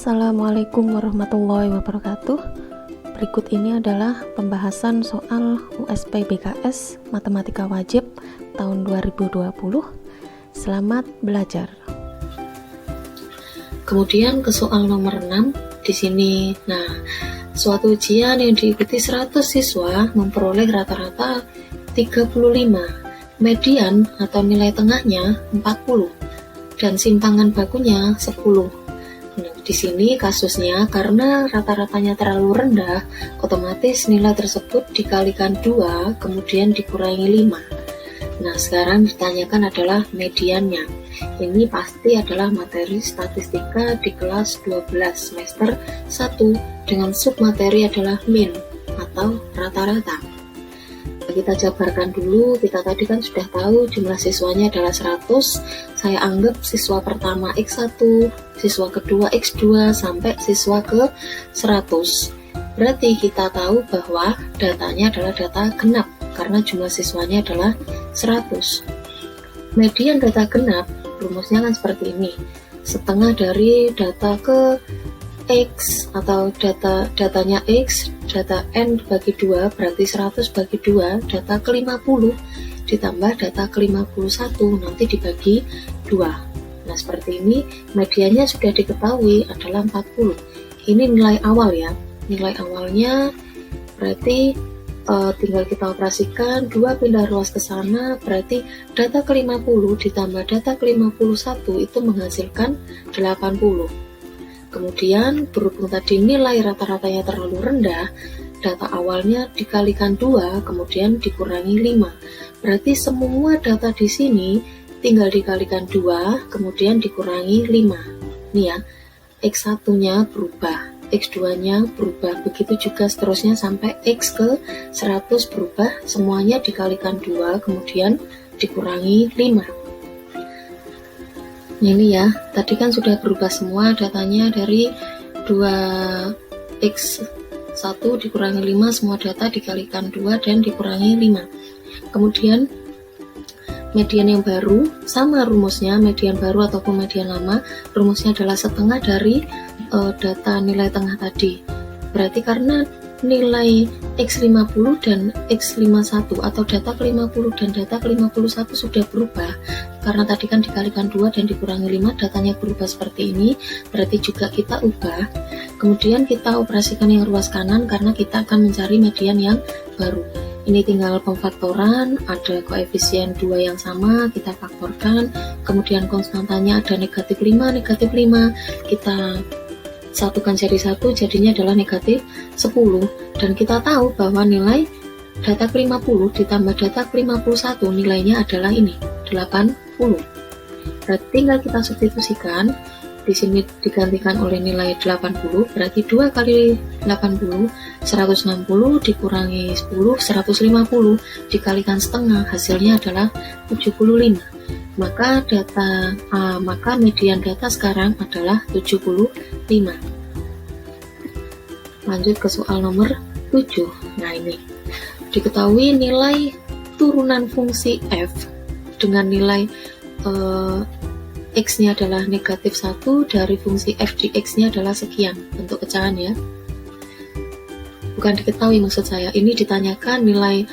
Assalamualaikum warahmatullahi wabarakatuh. Berikut ini adalah pembahasan soal USP BKS Matematika Wajib tahun 2020. Selamat belajar. Kemudian ke soal nomor 6 di sini. Nah, suatu ujian yang diikuti 100 siswa memperoleh rata-rata 35, median atau nilai tengahnya 40, dan simpangan bakunya 10. Nah, di sini kasusnya karena rata-ratanya terlalu rendah, otomatis nilai tersebut dikalikan 2, kemudian dikurangi 5. Nah, sekarang ditanyakan adalah mediannya. Ini pasti adalah materi statistika di kelas 12 semester 1 dengan submateri adalah min atau rata-rata. Kita jabarkan dulu, kita tadi kan sudah tahu jumlah siswanya adalah 100. Saya anggap siswa pertama X1, siswa kedua X2, sampai siswa ke 100. Berarti kita tahu bahwa datanya adalah data genap, karena jumlah siswanya adalah 100. Median data genap, rumusnya kan seperti ini. Setengah dari data ke X atau datanya X, data N bagi 2 berarti 100 bagi 2, data ke 50 ditambah data ke 51 nanti dibagi 2. Nah, seperti ini mediannya sudah diketahui adalah 40. Ini nilai awal ya. Nilai awalnya berarti tinggal kita operasikan 2 pindah ruas ke sana, berarti data ke 50 ditambah data ke 51 itu menghasilkan 80. Kemudian berhubung tadi nilai rata-ratanya terlalu rendah, data awalnya dikalikan 2, kemudian dikurangi 5. Berarti semua data di sini tinggal dikalikan 2, kemudian dikurangi 5. Nih ya, X1-nya berubah, X2-nya berubah, begitu juga seterusnya sampai X ke 100 berubah, semuanya dikalikan 2, kemudian dikurangi 5. Ini ya, tadi kan sudah berubah semua datanya dari 2x1 dikurangi 5, semua data dikalikan 2 dan dikurangi 5. Kemudian median yang baru, sama rumusnya, median baru ataupun median lama, rumusnya adalah setengah dari data nilai tengah tadi. Berarti karena nilai X50 dan X51 atau data ke-50 dan data ke-51 sudah berubah, karena tadi kan dikalikan 2 dan dikurangi 5, datanya berubah seperti ini, berarti juga kita ubah. Kemudian kita operasikan yang ruas kanan karena kita akan mencari median yang baru. Ini tinggal pemfaktoran, ada koefisien 2 yang sama, kita faktorkan, kemudian konstantanya ada negatif 5, kita satukan jadi 1, jadinya adalah negatif 10, dan kita tahu bahwa nilai data ke-50 ditambah data ke-51 nilainya adalah ini, 80. Berarti tinggal kita substitusikan, di sini digantikan oleh nilai 80, berarti 2 kali 80, 160 dikurangi 10, 150 dikalikan setengah, hasilnya adalah 75. Maka median data sekarang adalah 75. Lanjut ke soal nomor 7. Nah, ini diketahui nilai turunan fungsi f dengan nilai x-nya adalah negatif 1 dari fungsi f di x-nya adalah sekian, bentuk pecahan ya. Bukan diketahui maksud saya, ini ditanyakan nilai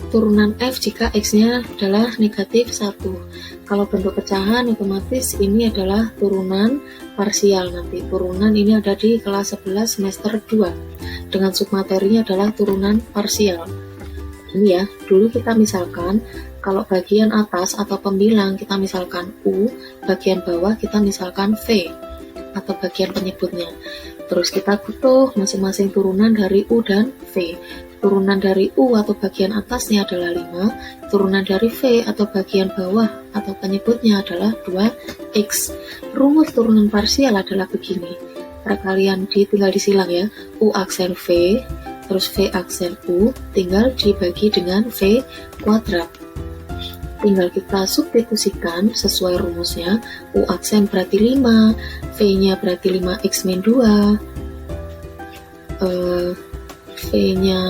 turunan f jika x-nya adalah negatif 1. Kalau bentuk pecahan otomatis ini adalah turunan parsial nanti. Turunan ini ada di kelas 11 semester 2. Dengan submaterinya adalah turunan parsial. Ini ya, dulu kita misalkan kalau bagian atas atau pembilang kita misalkan U, bagian bawah kita misalkan V atau bagian penyebutnya. Terus kita butuh masing-masing turunan dari U dan V. Turunan dari U atau bagian atasnya adalah 5, turunan dari V atau bagian bawah atau penyebutnya adalah 2x. Rumus turunan parsial adalah begini, perkalian tinggal disilang ya, U aksen V, terus V aksen U, tinggal dibagi dengan V kuadrat. Tinggal kita substitusikan sesuai rumusnya, U aksen berarti 5, V-nya berarti 5x min 2, V-nya,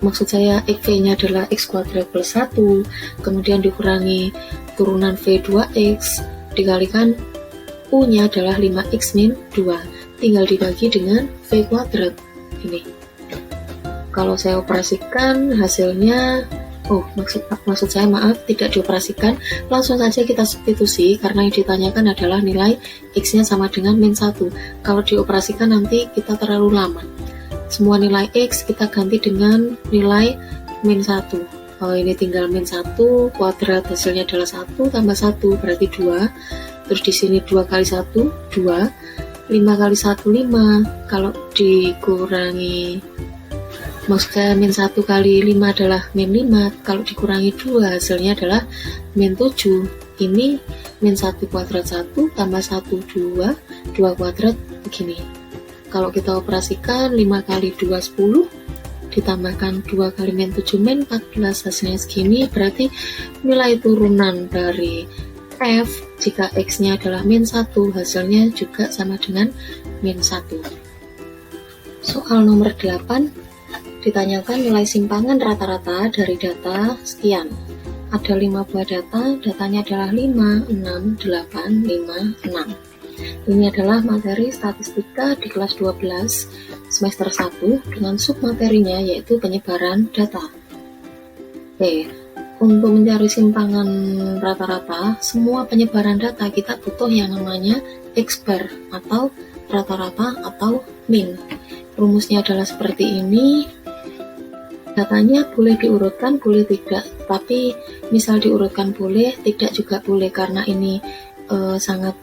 maksud saya V-nya adalah x kuadrat plus 1, kemudian dikurangi turunan V2x, dikalikan U-nya adalah 5x min 2, tinggal dibagi dengan V kuadrat ini. Kalau saya operasikan hasilnya, maksud saya maaf, tidak dioperasikan, langsung saja kita substitusi karena yang ditanyakan adalah nilai X-nya sama dengan min 1. Kalau dioperasikan nanti kita terlalu lama. Semua nilai X kita ganti dengan nilai min 1. Ini tinggal min 1 kuadrat, hasilnya adalah 1 tambah 1 berarti 2. Terus di sini 2 kali 1 2, 5 kali 1 5. Kalau dikurangi, maksudnya min 1 kali 5 adalah min 5, kalau dikurangi 2 hasilnya adalah min 7. Ini min 1 kuadrat 1 tambah 1 2 kuadrat begini. Kalau kita operasikan 5 kali 2 10, ditambahkan 2 kali min 7 min 14, hasilnya segini. Berarti nilai turunan dari F jika X-nya adalah min 1, hasilnya juga sama dengan min 1. Soal nomor 8, ditanyakan nilai simpangan rata-rata dari data sekian. Ada 5 buah data, datanya adalah 5, 6, 8, 5, 6. Ini adalah materi statistika di kelas 12 semester 1 dengan submaterinya yaitu penyebaran data. Untuk mencari simpangan rata-rata, semua penyebaran data kita butuh yang namanya X-bar atau rata-rata atau min. Rumusnya adalah seperti ini. Datanya boleh diurutkan, boleh tidak, tapi misal diurutkan boleh, tidak juga boleh karena ini sangat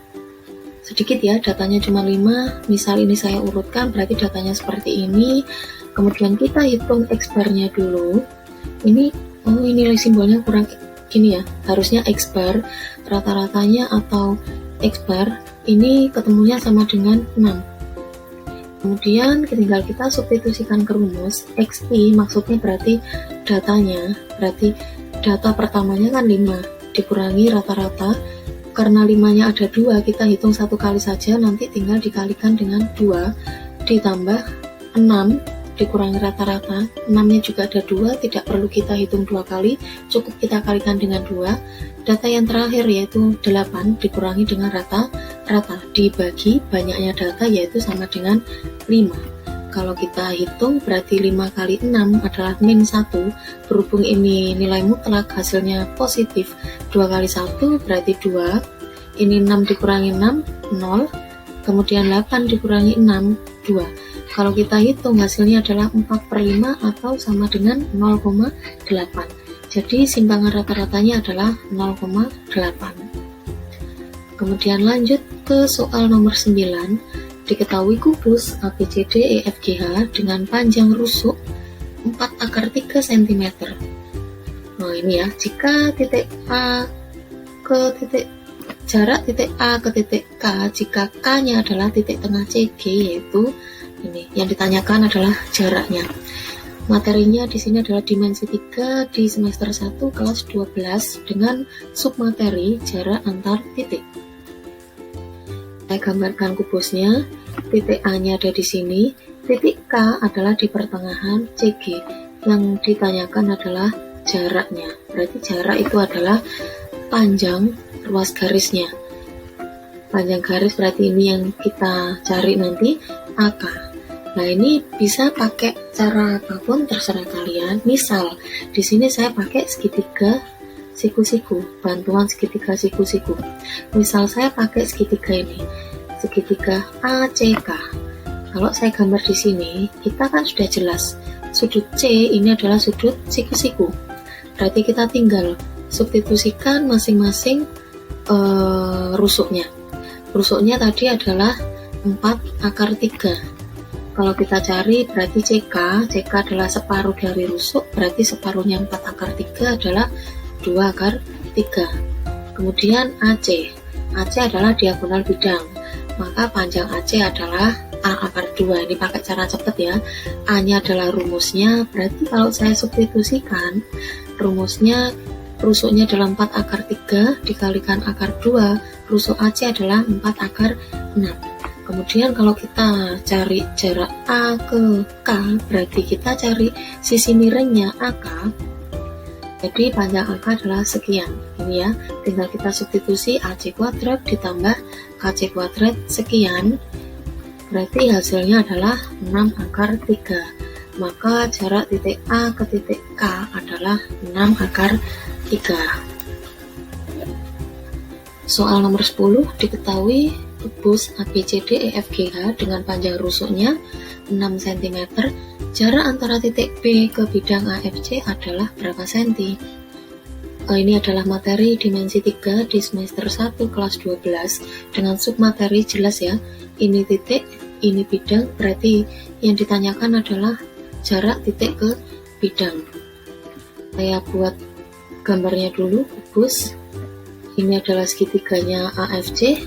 sedikit ya, datanya cuma 5. Misal ini saya urutkan, berarti datanya seperti ini. Kemudian kita hitung X-bar-nya dulu. Ini nilai simbolnya kurang gini ya, harusnya X-bar, rata-ratanya atau X-bar ini ketemunya sama dengan 6. Kemudian tinggal kita substitusikan ke rumus. XI maksudnya berarti datanya, berarti data pertamanya kan 5 dikurangi rata-rata. Karena 5-nya ada 2, kita hitung 1 kali saja, nanti tinggal dikalikan dengan 2 ditambah 6 dikurangi rata-rata. 6-nya juga ada 2, tidak perlu kita hitung 2 kali, cukup kita kalikan dengan 2. Data yang terakhir yaitu 8 dikurangi dengan rata-rata, dibagi banyaknya data yaitu sama dengan 5. Kalau kita hitung berarti 5 kali 6 adalah min 1. Berhubung ini nilai mutlak, hasilnya positif. 2 kali 1 berarti 2. Ini 6 dikurangi 6, 0. Kemudian 8 dikurangi 6, 2. Kalau kita hitung hasilnya adalah 4/5 atau sama dengan 0,8. Jadi simpangan rata-ratanya adalah 0,8. Kemudian lanjut ke soal nomor 9. Diketahui kubus ABCDEFGH dengan panjang rusuk 4/3 cm. Nah ini ya, jika titik A ke titik jarak titik A ke titik K, jika K-nya adalah titik tengah CG, yaitu ini yang ditanyakan adalah jaraknya. Materinya di sini adalah dimensi 3 di semester 1 kelas 12 dengan submateri jarak antar titik. Saya gambarkan kubusnya. Titik A-nya ada di sini, titik K adalah di pertengahan CG. Yang ditanyakan adalah jaraknya. Berarti jarak itu adalah panjang ruas garisnya. Panjang garis berarti ini yang kita cari nanti, AK. Nah ini bisa pakai cara apapun terserah kalian. Misal di sini saya pakai segitiga siku-siku, bantuan segitiga siku-siku. Misal saya pakai segitiga ini, segitiga ACK. Kalau saya gambar di sini, kita kan sudah jelas sudut C ini adalah sudut siku-siku. Berarti kita tinggal substitusikan masing-masing rusuknya. Rusuknya tadi adalah 4/3. Kalau kita cari berarti CK adalah separuh dari rusuk, berarti separuhnya 4/3 adalah 2/3. Kemudian AC adalah diagonal bidang, maka panjang AC /2. Ini pakai cara cepet ya. A-nya adalah rumusnya, berarti kalau saya substitusikan rumusnya, rusuknya adalah 4/3 dikalikan /2, rusuk AC adalah 4/6. Kemudian kalau kita cari jarak A ke K, berarti kita cari sisi miringnya AK. Jadi panjang angka adalah sekian. Ini ya, tinggal kita substitusi AC kuadrat ditambah KC kuadrat sekian. Berarti hasilnya adalah 6 akar 3. Maka jarak titik A ke titik K adalah 6 akar 3. Soal nomor 10, diketahui kubus ABCDEFGH dengan panjang rusuknya 6 cm, jarak antara titik B ke bidang AFC adalah berapa senti? Ini adalah materi dimensi 3 di semester 1 kelas 12 dengan submateri jelas ya. Ini titik, ini bidang, berarti yang ditanyakan adalah jarak titik ke bidang. Saya buat gambarnya dulu, kubus. Ini adalah segitiganya AFC,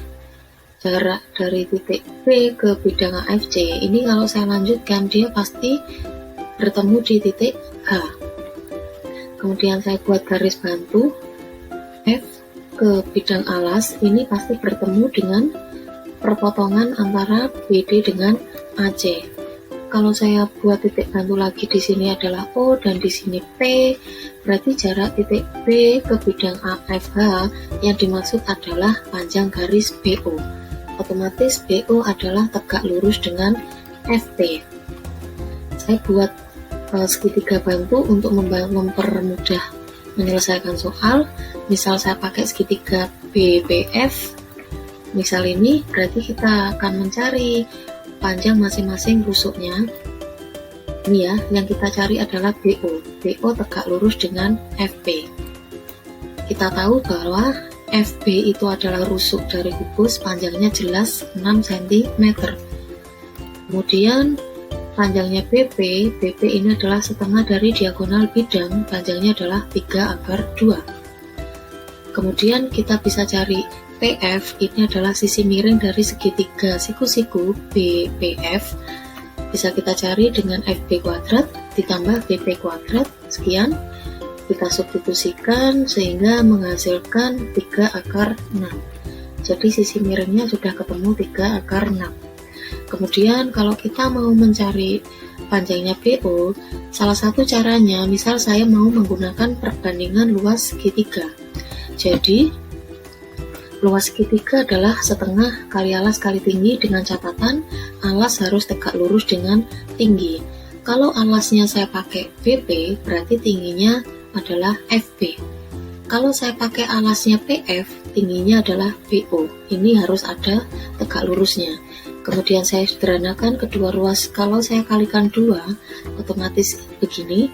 jarak dari titik B ke bidang AFC. Ini kalau saya lanjutkan, dia pasti bertemu di titik H. Kemudian saya buat garis bantu, F ke bidang alas, ini pasti bertemu dengan perpotongan antara BD dengan AC. Kalau saya buat titik bantu lagi, di sini adalah O dan di sini P, berarti jarak titik B ke bidang AFH yang dimaksud adalah panjang garis BO. Otomatis BO adalah tegak lurus dengan FP. Saya buat segitiga bantu untuk mempermudah menyelesaikan soal. Misal saya pakai segitiga BPF, misal ini, berarti kita akan mencari panjang masing-masing rusuknya. Ini ya, yang kita cari adalah BO. BO tegak lurus dengan FP. Kita tahu bahwa FB itu adalah rusuk dari kubus, panjangnya jelas 6 cm. Kemudian panjangnya BP, BP ini adalah setengah dari diagonal bidang, panjangnya adalah 3 akar 2. Kemudian kita bisa cari PF, ini adalah sisi miring dari segitiga siku-siku BPF. Bisa kita cari dengan FB kuadrat ditambah BP kuadrat, sekian. Kita substitusikan sehingga menghasilkan 3 akar 6. Jadi sisi miringnya sudah ketemu 3 akar 6. Kemudian kalau kita mau mencari panjangnya BO, salah satu caranya, misal saya mau menggunakan perbandingan luas segitiga. Jadi luas segitiga adalah setengah kali alas kali tinggi, dengan catatan alas harus tegak lurus dengan tinggi. Kalau alasnya saya pakai BP, berarti tingginya adalah FB. Kalau saya pakai alasnya PF, tingginya adalah BO. Ini harus ada tegak lurusnya. Kemudian saya sederhanakan kedua ruas, kalau saya kalikan 2, otomatis begini.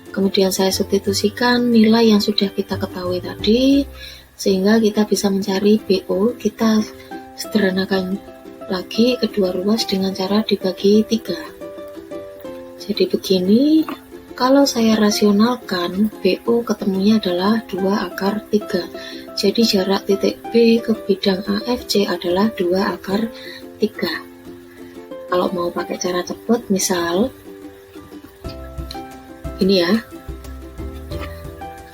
Kemudian saya substitusikan nilai yang sudah kita ketahui tadi, sehingga kita bisa mencari BO. Kita sederhanakan lagi kedua ruas dengan cara dibagi 3. Jadi begini, kalau saya rasionalkan, BO ketemunya adalah 2 akar 3. Jadi jarak titik B ke bidang AFC adalah 2 akar 3. Kalau mau pakai cara cepat, misal ini ya,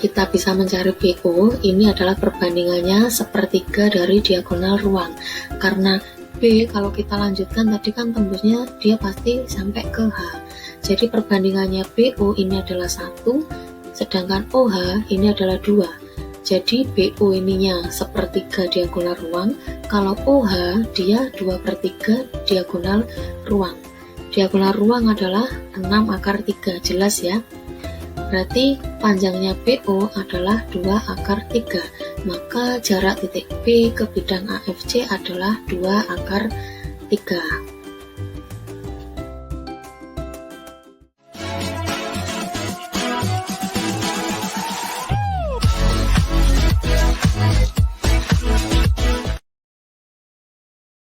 kita bisa mencari BO, ini adalah perbandingannya sepertiga dari diagonal ruang. Karena B kalau kita lanjutkan tadi kan tembusnya dia pasti sampai ke H. Jadi perbandingannya BO ini adalah 1, sedangkan OH ini adalah 2. Jadi BO ininya sepertiga diagonal ruang, kalau OH dia 2/3 diagonal ruang. Diagonal ruang adalah 6 akar 3, jelas ya. Berarti panjangnya BO adalah 2 akar 3, maka jarak titik B ke bidang AFC adalah 2 akar 3.